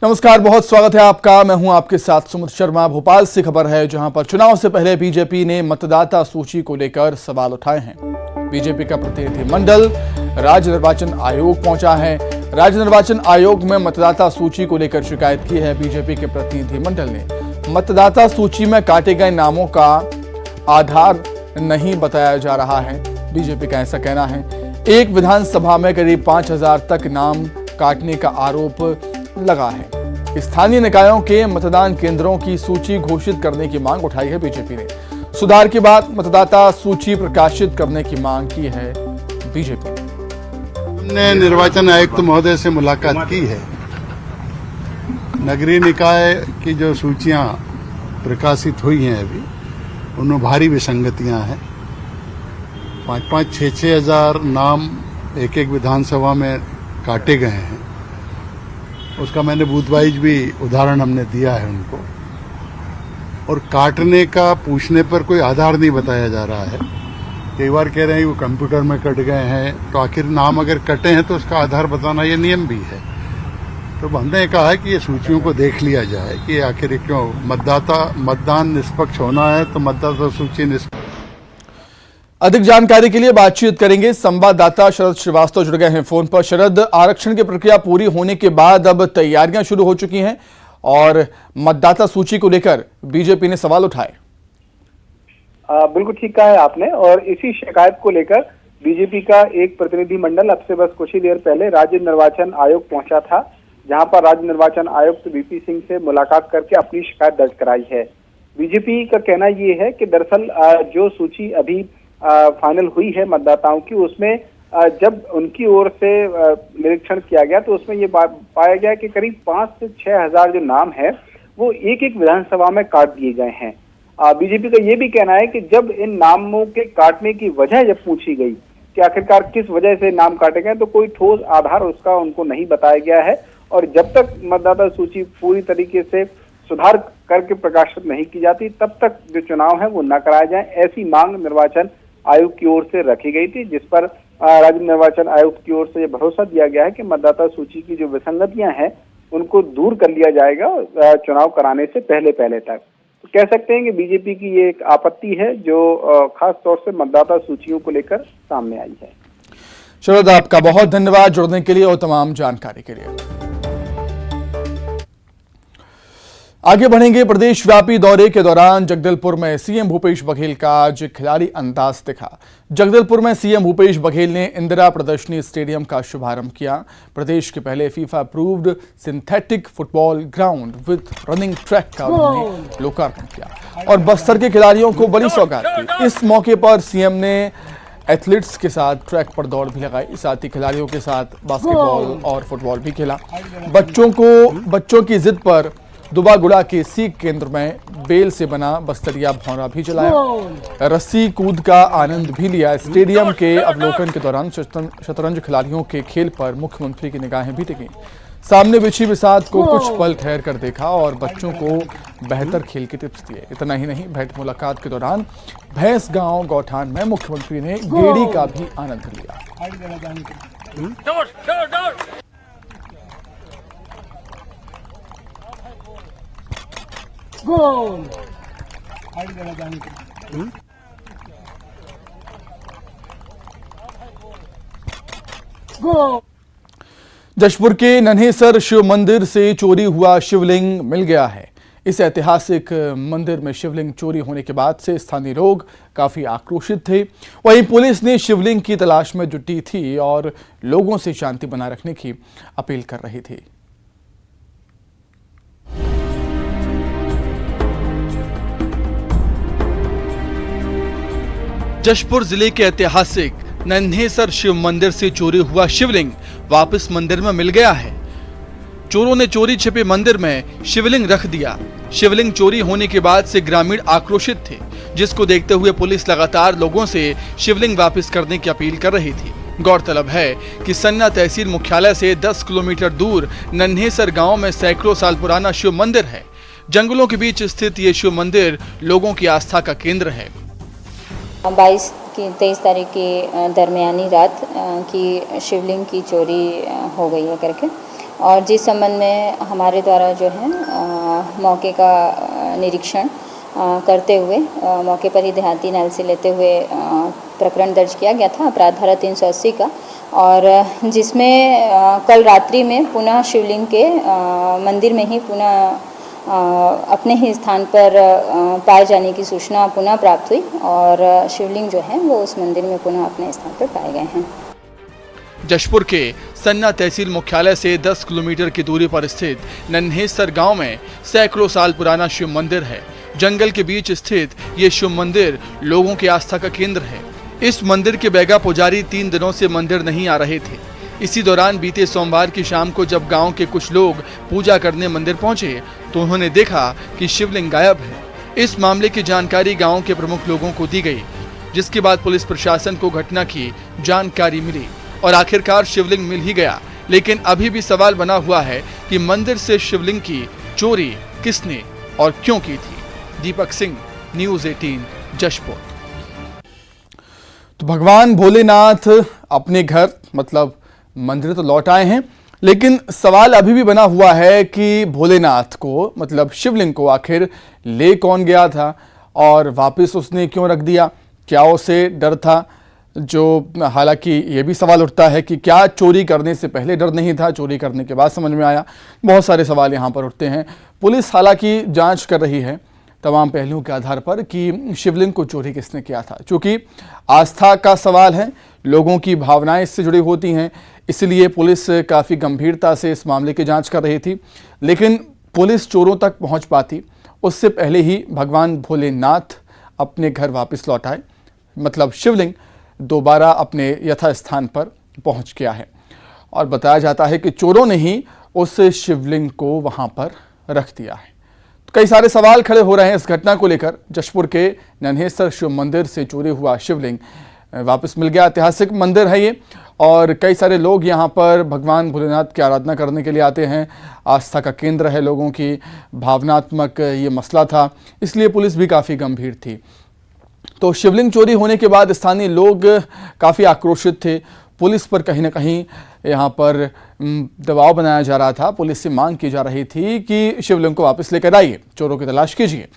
नमस्कार, बहुत स्वागत है आपका। मैं हूं आपके साथ सुमित शर्मा। भोपाल से खबर है, जहां पर चुनाव से पहले बीजेपी ने मतदाता सूची को लेकर सवाल उठाए हैं। बीजेपी का प्रतिनिधिमंडल राज्य निर्वाचन आयोग पहुंचा है। राज्य निर्वाचन आयोग में मतदाता सूची को लेकर शिकायत की है। बीजेपी के प्रतिनिधिमंडल ने मतदाता सूची में काटे गए नामों का आधार नहीं बताया जा रहा है। बीजेपी का ऐसा कहना है। एक विधानसभा में करीब 5000 तक नाम काटने का आरोप लगा है। स्थानीय निकायों के मतदान केंद्रों की सूची घोषित करने की मांग उठाई है बीजेपी ने। सुधार के बाद मतदाता सूची प्रकाशित करने की मांग की है बीजेपी ने। हमने निर्वाचन आयुक्त महोदय से मुलाकात की है। नगरीय निकाय की जो सूचियां प्रकाशित हुई हैं अभी, उनमें भारी विसंगतियां हैं। 5-5, 6-6 हजार नाम एक एक विधानसभा में काटे गए हैं। उसका मैंने बूथ वाइज भी उदाहरण हमने दिया है उनको। और काटने का पूछने पर कोई आधार नहीं बताया जा रहा है। कई बार कह रहे हैं वो कंप्यूटर में कट गए हैं, तो आखिर नाम अगर कटे हैं तो उसका आधार बताना ये नियम भी है। तो हमने कहा है कि ये सूचियों को देख लिया जाए कि आखिर क्यों मतदान निष्पक्ष होना है तो मतदाता सूची निष्पक्ष। अधिक जानकारी के लिए बातचीत करेंगे। संवाददाता शरद श्रीवास्तव जुड़ गए हैं फोन पर। शरद, आरक्षण की प्रक्रिया पूरी होने के बाद अब तैयारियां शुरू हो चुकी हैं और मतदाता सूची को लेकर बीजेपी ने सवाल उठाए। बिल्कुल ठीक कहा है आपने। और इसी शिकायत को लेकर बीजेपी का एक प्रतिनिधिमंडल अब से बस कुछ ही देर पहले राज्य निर्वाचन आयोग पहुंचा था, जहां पर राज्य निर्वाचन आयुक्त वीपी सिंह से मुलाकात करके अपनी शिकायत दर्ज कराई है। बीजेपी का कहना ये है कि दरअसल जो सूची अभी फाइनल हुई है मतदाताओं की, उसमें जब उनकी ओर से निरीक्षण किया गया तो उसमें ये पाया गया कि करीब 5 से 6 हजार जो नाम है वो एक एक विधानसभा में काट दिए गए हैं। बीजेपी का ये भी कहना है कि जब इन नामों के काटने की वजह जब पूछी गई कि आखिरकार किस वजह से नाम काटे गए, तो कोई ठोस आधार उसका उनको नहीं बताया गया है। और जब तक मतदाता सूची पूरी तरीके से सुधार करके प्रकाशित नहीं की जाती, तब तक जो चुनाव है वो न कराया जाए, ऐसी मांग निर्वाचन आयोग की ओर से रखी गई थी, जिस पर राज्य निर्वाचन आयोग की ओर से ये भरोसा दिया गया है कि मतदाता सूची की जो विसंगतियां हैं उनको दूर कर लिया जाएगा चुनाव कराने से पहले तक। तो कह सकते हैं कि बीजेपी की ये एक आपत्ति है जो खास तौर से मतदाता सूचियों को लेकर सामने आई है। शरद, आपका बहुत धन्यवाद जुड़ने के लिए और तमाम जानकारी के लिए। आगे बढ़ेंगे। प्रदेश व्यापी दौरे के दौरान जगदलपुर में सीएम भूपेश बघेल का आज खिलाड़ी अंदाज दिखा। जगदलपुर में सीएम भूपेश बघेल ने इंदिरा प्रदर्शनी स्टेडियम का शुभारंभ किया। प्रदेश के पहले FIFA approved synthetic football ground with running track का उन्होंने लोकार्पण किया और बस्तर के खिलाड़ियों को बड़ी सौगात दी। इस मौके पर सीएम ने एथलीट्स के साथ ट्रैक पर दौड़ भी लगाई, साथ ही खिलाड़ियों के साथ बास्केटबॉल और फुटबॉल भी खेला। बच्चों की जिद पर दुबागुड़ा के सीख केंद्र में बेल से बना बस्तरिया भौरा भी चलाया। रस्सी कूद का आनंद भी लिया। स्टेडियम के अवलोकन के दौरान शतरंज खिलाड़ियों के खेल पर मुख्यमंत्री की निगाहें भी टिकी। सामने बिछी बिसात को कुछ पल ठहर कर देखा और बच्चों को बेहतर खेल के टिप्स दिए। इतना ही नहीं, भेंट मुलाकात के दौरान भैंस गांव गौठान में मुख्यमंत्री ने गेड़ी का भी आनंद लिया। जशपुर के नन्हेसर शिव मंदिर से चोरी हुआ शिवलिंग मिल गया है। इस ऐतिहासिक मंदिर में शिवलिंग चोरी होने के बाद से स्थानीय लोग काफी आक्रोशित थे। वहीं पुलिस ने शिवलिंग की तलाश में जुटी थी और लोगों से शांति बनाए रखने की अपील कर रही थी। जशपुर जिले के ऐतिहासिक नन्हेसर शिव मंदिर से चोरी हुआ शिवलिंग वापस मंदिर में मिल गया है। चोरों ने चोरी छिपे मंदिर में शिवलिंग रख दिया। शिवलिंग चोरी होने के बाद से ग्रामीण आक्रोशित थे, जिसको देखते हुए पुलिस लगातार लोगों से शिवलिंग वापस करने की अपील कर रही थी। गौरतलब है कि सन्ना तहसील मुख्यालय से 10 किलोमीटर दूर नन्हेसर गांव में सैकड़ों साल पुराना शिव मंदिर है। जंगलों के बीच स्थित ये शिव मंदिर लोगों की आस्था का केंद्र है। 22-23 तारीख की दरमियानी रात की शिवलिंग की चोरी हो गई है करके और जिस संबंध में हमारे द्वारा जो है मौके का निरीक्षण करते हुए मौके पर ही देहाती नल से लेते हुए प्रकरण दर्ज किया गया था अपराध धारा 380 का, और जिसमें कल रात्रि में पुनः शिवलिंग के मंदिर में ही पुनः अपने ही स्थान पर पाए जाने की सूचना पुनः प्राप्त हुई और शिवलिंग जो है वो उस मंदिर में पुनः अपने स्थान पर पाए गए हैं। जशपुर के सन्ना तहसील मुख्यालय से 10 किलोमीटर की दूरी पर स्थित नन्हेसर गांव में सैकड़ों साल पुराना शिव मंदिर है। जंगल के बीच स्थित ये शिव मंदिर लोगों की आस्था का केंद्र है। इस मंदिर के बैगा पुजारी 3 दिनों से मंदिर नहीं आ रहे थे। इसी दौरान बीते सोमवार की शाम को जब गांव के कुछ लोग पूजा करने मंदिर पहुंचे तो उन्होंने देखा कि शिवलिंग गायब है। इस मामले की जानकारी गांव के प्रमुख लोगों को दी गई, जिसके बाद पुलिस प्रशासन को घटना की जानकारी मिली और आखिरकार शिवलिंग मिल ही गया। लेकिन अभी भी सवाल बना हुआ है कि मंदिर से शिवलिंग की चोरी किसने और क्यों की थी। दीपक सिंह, न्यूज़ 18, जशपुर। तो भगवान भोलेनाथ अपने घर मतलब मंदिर तो लौट आए हैं, लेकिन सवाल अभी भी बना हुआ है कि भोलेनाथ को मतलब शिवलिंग को आखिर ले कौन गया था और वापस उसने क्यों रख दिया। क्या उसे डर था? जो हालांकि ये भी सवाल उठता है कि क्या चोरी करने से पहले डर नहीं था, चोरी करने के बाद समझ में आया। बहुत सारे सवाल यहाँ पर उठते हैं। पुलिस हालांकि जांच कर रही है तमाम पहलुओं के आधार पर कि शिवलिंग को चोरी किसने किया था। चूँकि आस्था का सवाल है, लोगों की भावनाएं इससे जुड़ी होती हैं, इसलिए पुलिस काफ़ी गंभीरता से इस मामले की जांच कर रही थी। लेकिन पुलिस चोरों तक पहुंच पाती उससे पहले ही भगवान भोलेनाथ अपने घर वापस लौट आए, मतलब शिवलिंग दोबारा अपने यथास्थान पर पहुंच गया है। और बताया जाता है कि चोरों ने ही उस शिवलिंग को वहां पर रख दिया है। तो कई सारे सवाल खड़े हो रहे हैं इस घटना को लेकर। जशपुर के नन्हेसर शिव मंदिर से चोरी हुआ शिवलिंग वापस मिल गया। ऐतिहासिक मंदिर है ये और कई सारे लोग यहाँ पर भगवान भोलेनाथ की आराधना करने के लिए आते हैं। आस्था का केंद्र है, लोगों की भावनात्मक ये मसला था, इसलिए पुलिस भी काफ़ी गंभीर थी। तो शिवलिंग चोरी होने के बाद स्थानीय लोग काफ़ी आक्रोशित थे। पुलिस पर कहीं ना कहीं यहाँ पर दबाव बनाया जा रहा था। पुलिस से मांग की जा रही थी कि शिवलिंग को वापस लेकर आइए, चोरों की तलाश कीजिए।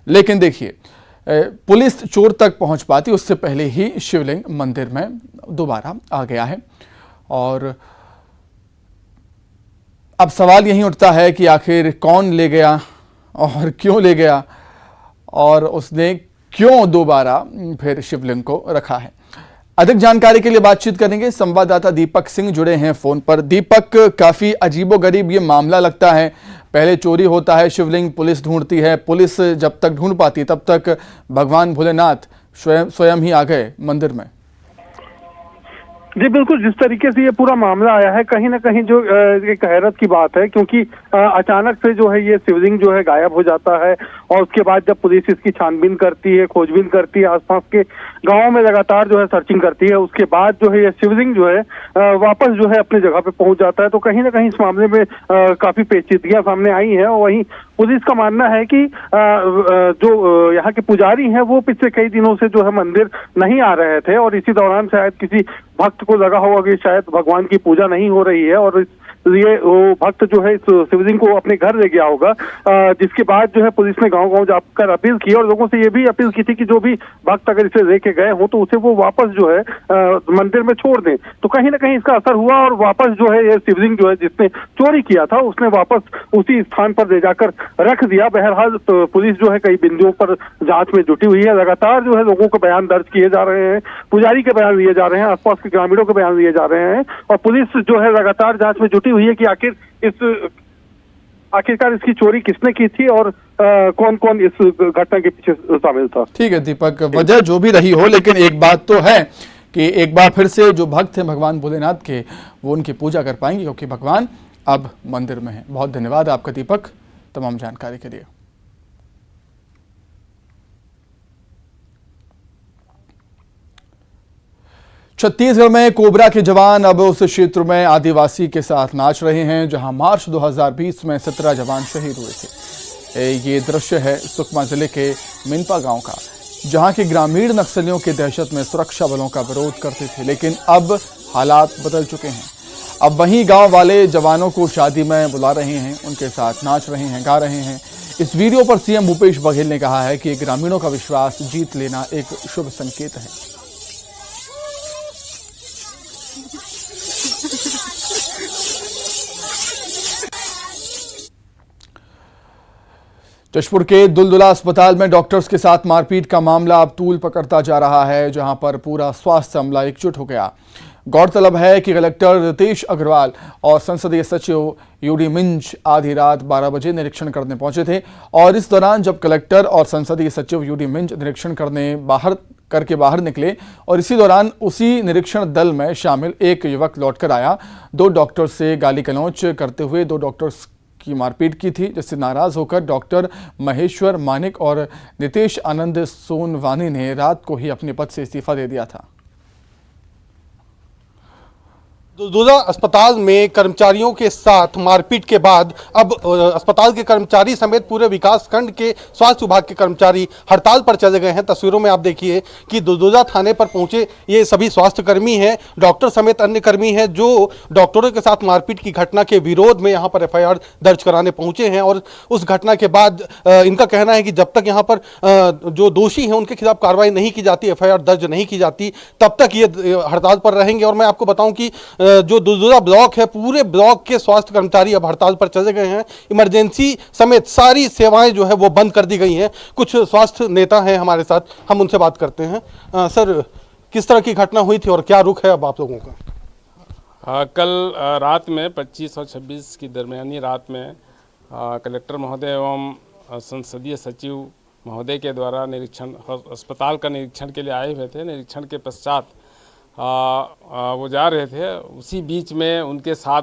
लेकिन देखिए, पुलिस चोर तक पहुँच पाती उससे पहले ही शिवलिंग मंदिर में दोबारा आ गया है। और अब सवाल यही उठता है कि आखिर कौन ले गया और क्यों ले गया और उसने क्यों दोबारा फिर शिवलिंग को रखा है। अधिक जानकारी के लिए बातचीत करेंगे, संवाददाता दीपक सिंह जुड़े हैं फोन पर। दीपक, काफी अजीबोगरीब ये मामला लगता है। पहले चोरी होता है शिवलिंग, पुलिस ढूंढती है, पुलिस जब तक ढूंढ पाती तब तक भगवान भोलेनाथ स्वयं ही आ गए मंदिर में। जी बिल्कुल, जिस तरीके से ये पूरा मामला आया है कहीं ना कहीं जो एक हैरत की बात है, क्योंकि अचानक से जो है ये शिवलिंग जो है गायब हो जाता है और उसके बाद जब पुलिस इसकी छानबीन करती है, खोजबीन करती है, आसपास के गांवों में लगातार जो है सर्चिंग करती है, उसके बाद जो है ये शिवलिंग जो है वापस जो है अपनी जगह पे पहुंच जाता है। तो कहीं ना कहीं इस मामले में काफी पेचीदगियां सामने आई हैं और वहीं पुलिस का मानना है कि जो यहाँ के पुजारी हैं वो पिछले कई दिनों से जो है मंदिर नहीं आ रहे थे और इसी दौरान शायद किसी भक्त को लगा होगा कि शायद भगवान की पूजा नहीं हो रही है और इसलिए वो भक्त जो है इस शिवलिंग को अपने घर ले गया होगा। जिसके बाद जो है पुलिस ने गांव-गांव जाकर अपील की और लोगों से ये भी अपील की थी कि जो भी भक्त अगर इसे लेके गए हो तो उसे वो वापस जो है मंदिर में छोड़ दें। तो कहीं ना कहीं इसका असर हुआ और वापस जो है ये शिवलिंग जो है जिसने चोरी किया था उसने वापस उसी स्थान पर ले जाकर रख दिया। बहरहाल तो पुलिस जो है कई बिंदुओं पर जांच में जुटी हुई है। लगातार जो है लोगों के बयान दर्ज किए जा रहे हैं, पुजारी के बयान लिए जा रहे हैं, आसपास के ग्रामीणों के बयान लिए जा रहे हैं और पुलिस जो है लगातार जांच में जुटी हुई है कि आखिरकार इसकी चोरी किसने की थी और कौन कौन इस घटना के पीछे शामिल था। ठीक है दीपक, वजह जो भी रही हो, लेकिन एक बात तो है कि एक बार फिर से जो भक्त हैं भगवान भोलेनाथ के वो उनकी पूजा कर पाएंगे क्योंकि भगवान अब मंदिर में है। बहुत धन्यवाद आपका दीपक तमाम जानकारी के लिए। छत्तीसगढ़ में कोबरा के जवान अब उस क्षेत्र में आदिवासी के साथ नाच रहे हैं जहां मार्च 2020 में 17 जवान शहीद हुए थे। ये दृश्य है सुकमा जिले के मिनपा गांव का, जहां के ग्रामीण नक्सलियों की दहशत में सुरक्षा बलों का विरोध करते थे, लेकिन अब हालात बदल चुके हैं। अब वहीं गांव वाले जवानों को शादी में बुला रहे हैं, उनके साथ नाच रहे हैं, गा रहे हैं। इस वीडियो पर सीएम भूपेश बघेल ने कहा है कि ग्रामीणों का विश्वास जीत लेना एक शुभ संकेत है। जशपुर के दुलदुला अस्पताल में डॉक्टर्स के साथ मारपीट का मामला अब तूल पकड़ता जा रहा है, जहां पर पूरा स्वास्थ्य अमला एकजुट हो गया। गौरतलब है कि कलेक्टर रितेश अग्रवाल और संसदीय सचिव यूडी मिंज आधी रात 12 बजे निरीक्षण करने पहुंचे थे और इस दौरान जब कलेक्टर और संसदीय सचिव यूडी मिंज निरीक्षण करके बाहर निकले और इसी दौरान उसी निरीक्षण दल में शामिल एक युवक लौटकर आया। 2 डॉक्टर से गाली गलौच करते हुए 2 डॉक्टर्स की मारपीट की थी, जिससे नाराज होकर डॉक्टर महेश्वर मानिक और नितेश आनंद सोनवानी ने रात को ही अपने पद से इस्तीफा दे दिया था। दुलदुला अस्पताल में कर्मचारियों के साथ मारपीट के बाद अब अस्पताल के कर्मचारी समेत पूरे विकास खंड के स्वास्थ्य विभाग के कर्मचारी हड़ताल पर चले गए हैं। तस्वीरों में आप देखिए कि दुलदुला थाने पर पहुंचे ये सभी स्वास्थ्य कर्मी हैं, डॉक्टर समेत अन्य कर्मी हैं जो डॉक्टरों के साथ मारपीट की घटना के विरोध में यहाँ पर FIR दर्ज कराने पहुंचे हैं। और उस घटना के बाद इनका कहना है कि जब तक यहाँ पर जो दोषी हैं उनके खिलाफ कार्रवाई नहीं की जाती, FIR दर्ज नहीं की जाती, तब तक ये हड़ताल पर रहेंगे। और मैं आपको बताऊं कि जो दुलदुला ब्लॉक है, पूरे ब्लॉक के स्वास्थ्य कर्मचारी अब हड़ताल पर चले गए हैं। इमरजेंसी समेत सारी सेवाएं जो है वो बंद कर दी गई हैं। कुछ स्वास्थ्य नेता हैं हमारे साथ, हम उनसे बात करते हैं। सर, किस तरह की घटना हुई थी और क्या रुख है अब आप लोगों का? कल रात में 25 और 26 की दरमियानी रात में कलेक्टर महोदय एवं संसदीय सचिव महोदय के द्वारा अस्पताल का निरीक्षण के लिए आए हुए थे। निरीक्षण के पश्चात वो जा रहे थे, उसी बीच में उनके साथ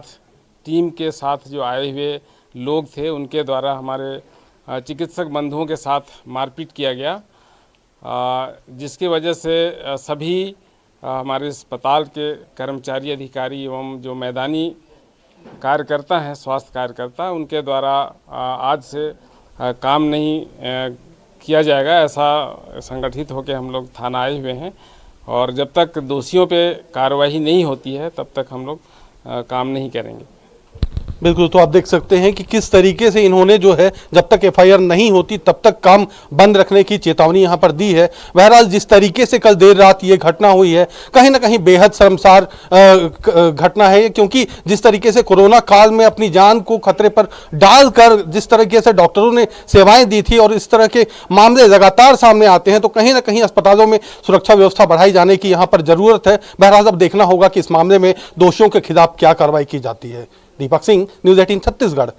टीम के साथ जो आए हुए लोग थे उनके द्वारा हमारे चिकित्सक बंधुओं के साथ मारपीट किया गया, जिसकी वजह से सभी हमारे अस्पताल के कर्मचारी, अधिकारी एवं जो मैदानी कार्यकर्ता हैं, स्वास्थ्य कार्यकर्ता, उनके द्वारा आज से काम नहीं किया जाएगा, ऐसा संगठित होकर हम लोग थाना आए हुए हैं। और जब तक दोषियों पे कार्रवाई नहीं होती है तब तक हम लोग काम नहीं करेंगे। बिल्कुल, तो आप देख सकते हैं कि किस तरीके से इन्होंने जो है जब तक FIR नहीं होती तब तक काम बंद रखने की चेतावनी यहां पर दी है। बहरहाल जिस तरीके से कल देर रात ये घटना हुई है, कहीं ना कहीं बेहद शर्मसार घटना है, क्योंकि जिस तरीके से कोरोना काल में अपनी जान को खतरे पर डालकर जिस तरीके से डॉक्टरों ने सेवाएं दी थी और इस तरह के मामले लगातार सामने आते हैं, तो कहीं ना कहीं अस्पतालों में सुरक्षा व्यवस्था बढ़ाई जाने की यहाँ पर जरूरत है। बहरहाल अब देखना होगा कि इस मामले में दोषियों के खिलाफ क्या कार्रवाई की जाती है। दीपक सिंह, न्यूज़ 18 छत्तीसगढ़।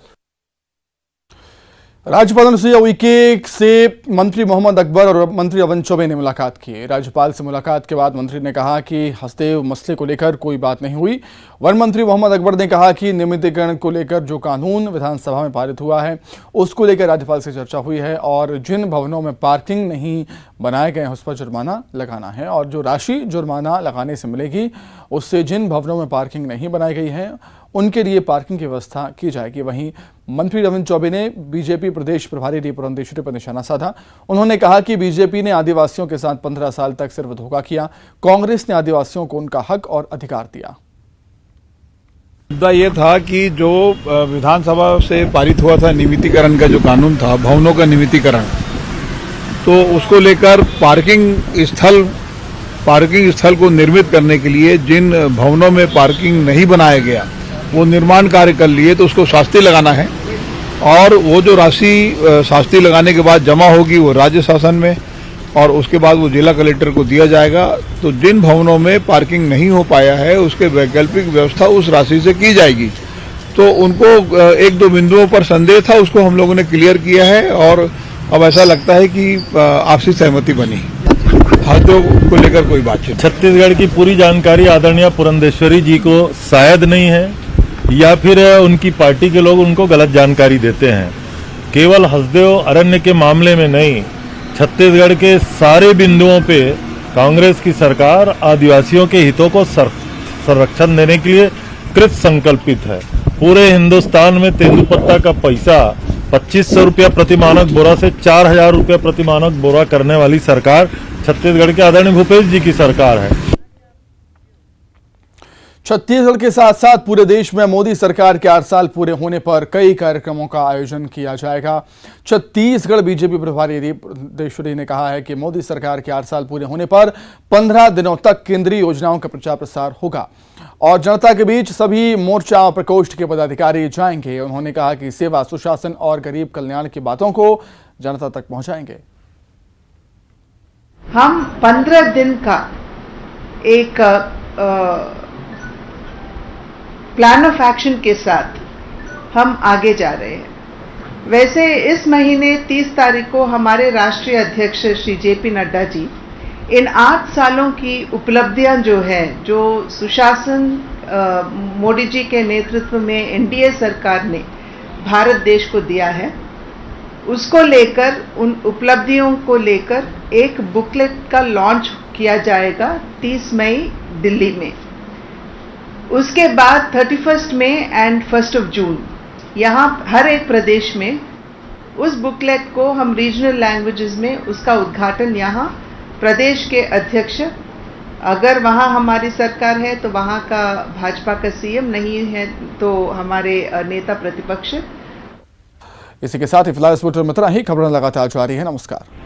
राज्यपाल से उइके से मंत्री मोहम्मद अकबर और मंत्री अवन चौबे ने मुलाकात की। राज्यपाल से मुलाकात के बाद मंत्री ने कहा कि हसदेव मसले को लेकर कोई बात नहीं हुई। वन मंत्री मोहम्मद अकबर ने कहा कि नियमितीकरण को लेकर जो कानून विधानसभा में पारित हुआ है उसको लेकर राज्यपाल से चर्चा हुई है और जिन भवनों में पार्किंग नहीं बनाए गए हैं उस पर जुर्माना लगाना है और जो राशि जुर्माना लगाने से मिलेगी उससे जिन भवनों में पार्किंग नहीं बनाई गई है उनके लिए पार्किंग की व्यवस्था की जाएगी। वहीं मंत्री रविंद्र चौबे ने बीजेपी प्रदेश प्रभारी डी पुरंदेश्वरी पर निशाना साधा। उन्होंने कहा कि बीजेपी ने आदिवासियों के साथ 15 साल तक सिर्फ धोखा किया, कांग्रेस ने आदिवासियों को उनका हक और अधिकार दिया। मुद्दा ये था कि जो विधानसभा से पारित हुआ था नियमितीकरण का जो कानून था, भवनों का नियमितीकरण, तो उसको लेकर पार्किंग स्थल को निर्मित करने के लिए जिन भवनों में पार्किंग नहीं बनाया गया वो निर्माण कार्य कर लिए तो उसको शास्ति लगाना है और वो जो राशि शास्ति लगाने के बाद जमा होगी वो राज्य शासन में और उसके बाद वो जिला कलेक्टर को दिया जाएगा। तो जिन भवनों में पार्किंग नहीं हो पाया है उसके वैकल्पिक व्यवस्था उस राशि से की जाएगी। तो उनको 1-2 बिंदुओं पर संदेह था, उसको हम लोगों ने क्लियर किया है और अब ऐसा लगता है कि आपसी सहमति बनी, हदों को लेकर कोई बातचीत। छत्तीसगढ़ की पूरी जानकारी आदरणीय पुरंदेश्वरी जी को शायद नहीं है या फिर उनकी पार्टी के लोग उनको गलत जानकारी देते हैं। केवल हसदेव अरण्य के मामले में नहीं, छत्तीसगढ़ के सारे बिंदुओं पे कांग्रेस की सरकार आदिवासियों के हितों को संरक्षण देने के लिए कृत संकल्पित है। पूरे हिंदुस्तान में तेंदुपत्ता का पैसा 2500 रुपया प्रति मानक बोरा से 4000 रुपया प्रति मानक बोरा करने वाली सरकार छत्तीसगढ़ के आदरणीय भूपेश जी की सरकार है। छत्तीसगढ़ के साथ साथ पूरे देश में मोदी सरकार के 8 साल पूरे होने पर कई कार्यक्रमों का आयोजन किया जाएगा। छत्तीसगढ़ बीजेपी प्रभारी देवेश्वरी ने कहा है कि मोदी सरकार के 8 साल पूरे होने पर 15 दिनों तक केंद्रीय योजनाओं का प्रचार प्रसार होगा और जनता के बीच सभी मोर्चा और प्रकोष्ठ के पदाधिकारी जाएंगे। उन्होंने कहा कि सेवा, सुशासन और गरीब कल्याण की बातों को जनता तक पहुंचाएंगे। हम 15 दिन का एक प्लान ऑफ एक्शन के साथ हम आगे जा रहे हैं। वैसे इस महीने 30 तारीख को हमारे राष्ट्रीय अध्यक्ष श्री जेपी नड्डा जी इन 8 सालों की उपलब्धियां जो है, जो सुशासन मोदी जी के नेतृत्व में एनडीए सरकार ने भारत देश को दिया है, उसको लेकर, उन उपलब्धियों को लेकर एक बुकलेट का लॉन्च किया जाएगा 30 मई दिल्ली में। उसके बाद 31 मई एंड 1 जून यहाँ हर एक प्रदेश में उस बुकलेट को हम रीजनल लैंग्वेजेस में उसका उद्घाटन यहाँ प्रदेश के अध्यक्ष, अगर वहाँ हमारी सरकार है तो वहाँ का भाजपा का सीएम, नहीं है तो हमारे नेता प्रतिपक्ष। इसी के साथ ही फिलहाल इस बुलेटिन में इतना ही। खबरें लगातार जारी है। नमस्कार।